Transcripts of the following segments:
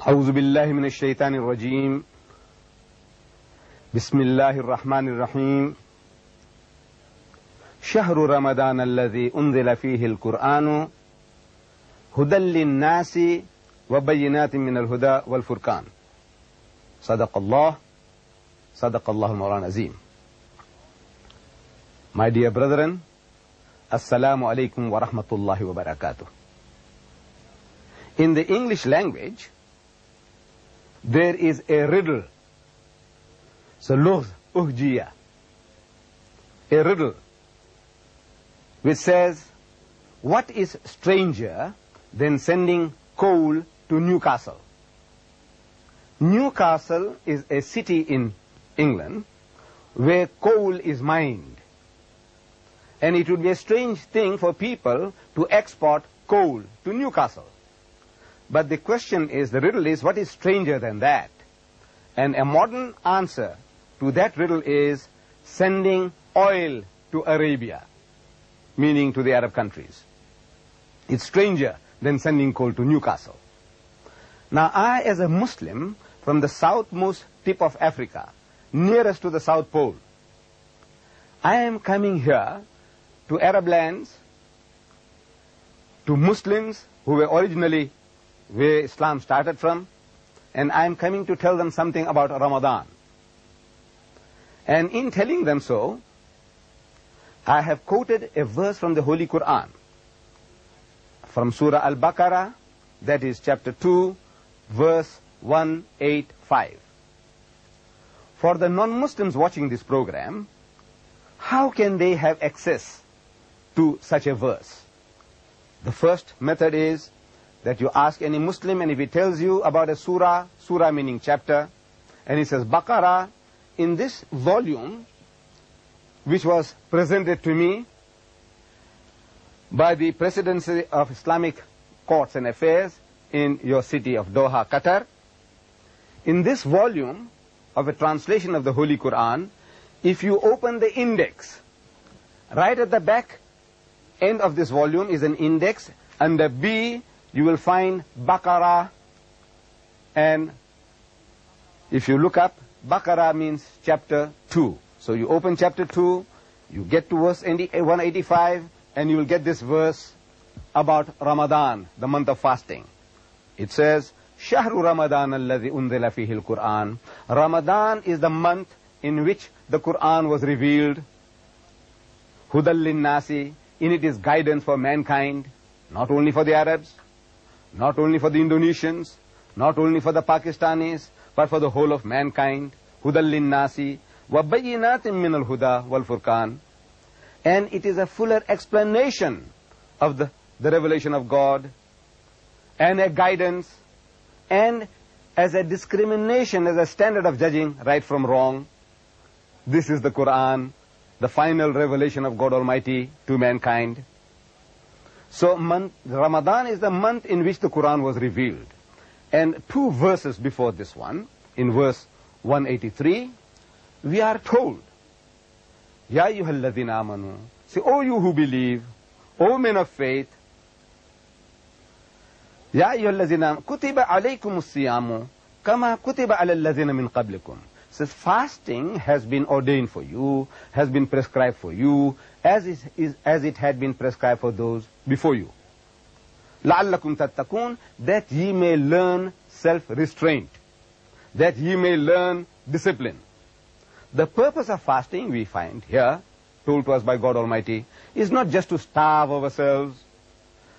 أعوذ بالله من الشيطان الرجيم بسم الله الرحمن الرحيم شهر رمضان الذي أنزل فيه القرآن هدى للناس وبينات من الهدى والفرقان صدق الله المولى العظيم. My dear brethren, Assalamu alaikum wa rahmatullahi wa barakatuh. In the English language, there is a riddle. So, lugh uhjiya, a riddle, which says, what is stranger than sending coal to Newcastle? Newcastle is a city in England where coal is mined. And it would be a strange thing for people to export coal to Newcastle. But the question is, the riddle is, what is stranger than that? And a modern answer to that riddle is sending oil to Arabia, meaning to the Arab countries. It's stranger than sending coal to Newcastle. Now, I, as a Muslim from the southmost tip of Africa, nearest to the South Pole, I am coming here to Arab lands, to Muslims who were originally where Islam started from, and I am coming to tell them something about Ramadan. And in telling them so, I have quoted a verse from the Holy Quran, from Surah Al-Baqarah, that is chapter 2, verse 185. For the non-Muslims watching this program, how can they have access to such a verse? The first method is that you ask any Muslim, and if he tells you about a surah meaning chapter, and he says Baqarah, in this volume, which was presented to me by the Presidency of Islamic Courts and Affairs in your city of Doha, Qatar, in this volume of a translation of the Holy Quran, if you open the index, right at the back end of this volume is an index. Under B, you will find Baqarah, and if you look up, Baqarah means chapter 2. So you open chapter 2, you get to verse 185, and you will get this verse about Ramadan, the month of fasting. It says, Shahru Ramadan alladhi unzila fihi al-Quran. Ramadan is the month in which the Quran was revealed. Hudal lin-nasi, in it is guidance for mankind, not only for the Arabs, not only for the Indonesians, not only for the Pakistanis, but for the whole of mankind. Hudal lin-nasi wa bayyinatin min al-huda wal furqan. And it is a fuller explanation of the revelation of God, and a guidance, and as a discrimination, as a standard of judging right from wrong. This is the Quran, the final revelation of God Almighty to mankind. So Ramadan is the month in which the Quran was revealed. And two verses before this one, in verse 183, we are told, Ya ayyuhalladhina amanu, say, O you who believe, O men of faith, Ya ayyuhalladhina kutiba alaykumus siyamu kama kutiba ala alladhina min qablikum. Says fasting has been ordained for you, has been prescribed for you, as it had been prescribed for those before you. لَعَلَّكُمْ تَتَّقُونَ, that ye may learn self-restraint, that ye may learn discipline. The purpose of fasting, we find here, told to us by God Almighty, is not just to starve ourselves,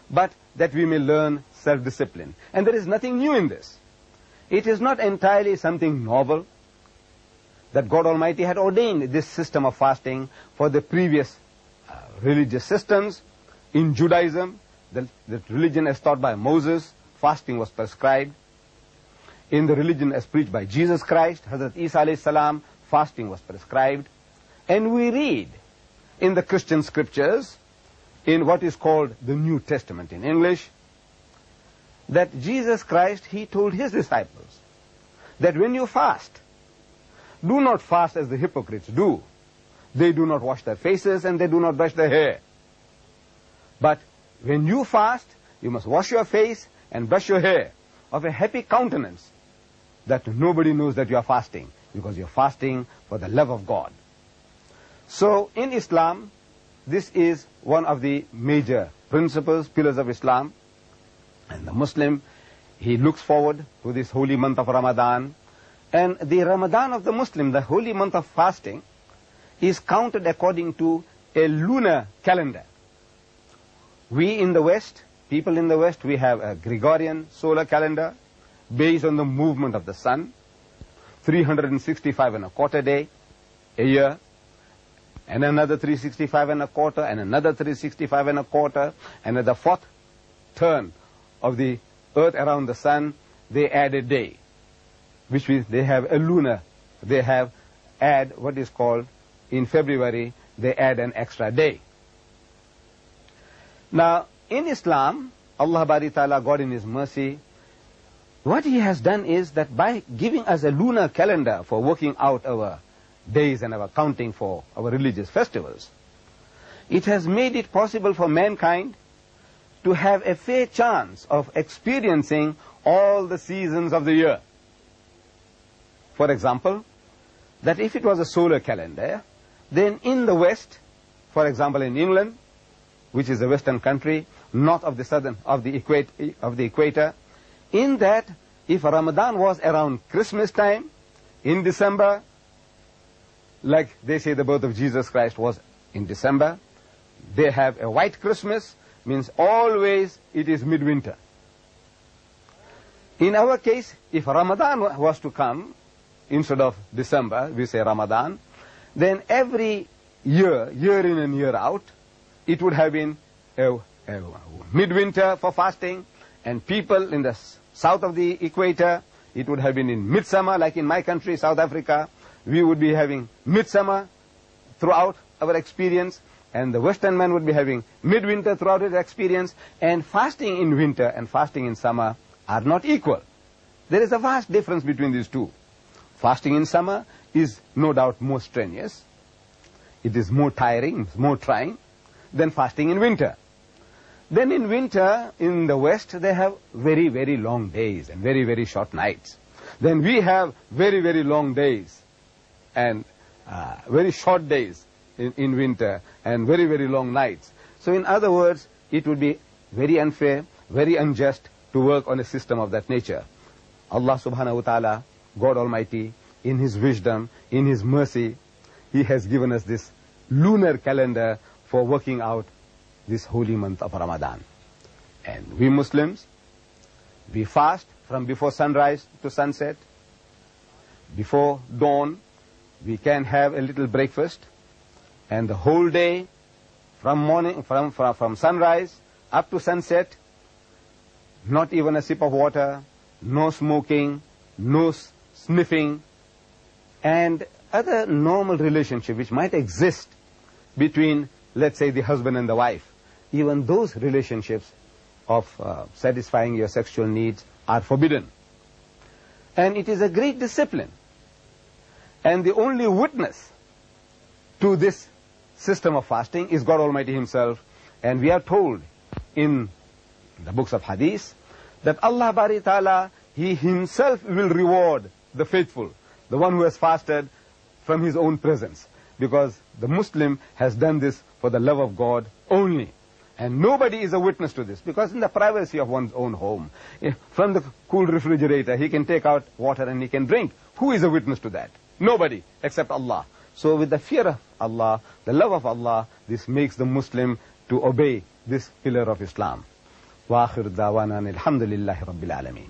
but that we may learn self-discipline. And there is nothing new in this. It is not entirely something novel, that God Almighty had ordained this system of fasting for the previous religious systems. In Judaism, the religion as taught by Moses, fasting was prescribed. In the religion as preached by Jesus Christ, Hazrat Isa alayhi salam, fasting was prescribed. And we read in the Christian scriptures, in what is called the New Testament in English, that Jesus Christ, he told his disciples that when you fast, do not fast as the hypocrites do. They do not wash their faces and they do not brush their hair. But when you fast, you must wash your face and brush your hair. of a happy countenance that nobody knows that you are fasting, because you are fasting for the love of God. So in Islam, this is one of the major principles, pillars of Islam. And the Muslim, he looks forward to this holy month of Ramadan. And the Ramadan of the Muslim, the holy month of fasting, is counted according to a lunar calendar. We in the West, people in the West, we have a Gregorian solar calendar based on the movement of the sun, 365 and a quarter day a year, and another 365 and a quarter, and another 365 and a quarter, and at the fourth turn of the earth around the sun, they add a day, which means they have a lunar, they have add what is called, in February, they add an extra day. Now, in Islam, Allah Bari Ta'ala, God in His mercy, what He has done is that by giving us a lunar calendar for working out our days and our counting for our religious festivals, it has made it possible for mankind to have a fair chance of experiencing all the seasons of the year. For example, that if it was a solar calendar, then in the West, for example in England, which is a Western country, north of the southern of the equator, in that if Ramadan was around Christmas time, in December, like they say the birth of Jesus Christ was in December, they have a white Christmas, means always it is midwinter. In our case, if Ramadan was to come, instead of December, we say Ramadan, then every year, year in and year out, it would have been a midwinter for fasting, and people in the south of the equator, it would have been in midsummer, like in my country, South Africa, we would be having midsummer throughout our experience, and the Western man would be having midwinter throughout his experience, and fasting in winter and fasting in summer are not equal. There is a vast difference between these two. Fasting in summer is no doubt more strenuous, it is more tiring, more trying than fasting in winter. Then in winter, in the West, they have very, very long days and very, very short nights. Then we have very, very long days and very short days in winter and very, very long nights. So in other words, it would be very unfair, very unjust to work on a system of that nature. Allah subhanahu wa ta'ala, God Almighty, in His wisdom, in His mercy, He has given us this lunar calendar for working out this holy month of Ramadan. And we Muslims, we fast from before sunrise to sunset. Before dawn, we can have a little breakfast, and the whole day, from sunrise up to sunset, not even a sip of water, no smoking, no sniffing, and other normal relationship which might exist between, let's say, the husband and the wife. Even those relationships of satisfying your sexual needs are forbidden. And it is a great discipline. And the only witness to this system of fasting is God Almighty Himself. And we are told in the books of Hadith that Allah Bari Ta'ala, He Himself will reward the faithful, the one who has fasted from his own presence. Because the Muslim has done this for the love of God only. And nobody is a witness to this, because in the privacy of one's own home, from the cool refrigerator, he can take out water and he can drink. Who is a witness to that? Nobody, except Allah. So with the fear of Allah, the love of Allah, this makes the Muslim to obey this pillar of Islam. وآخر دعوانا الحمد لله رب العالمين.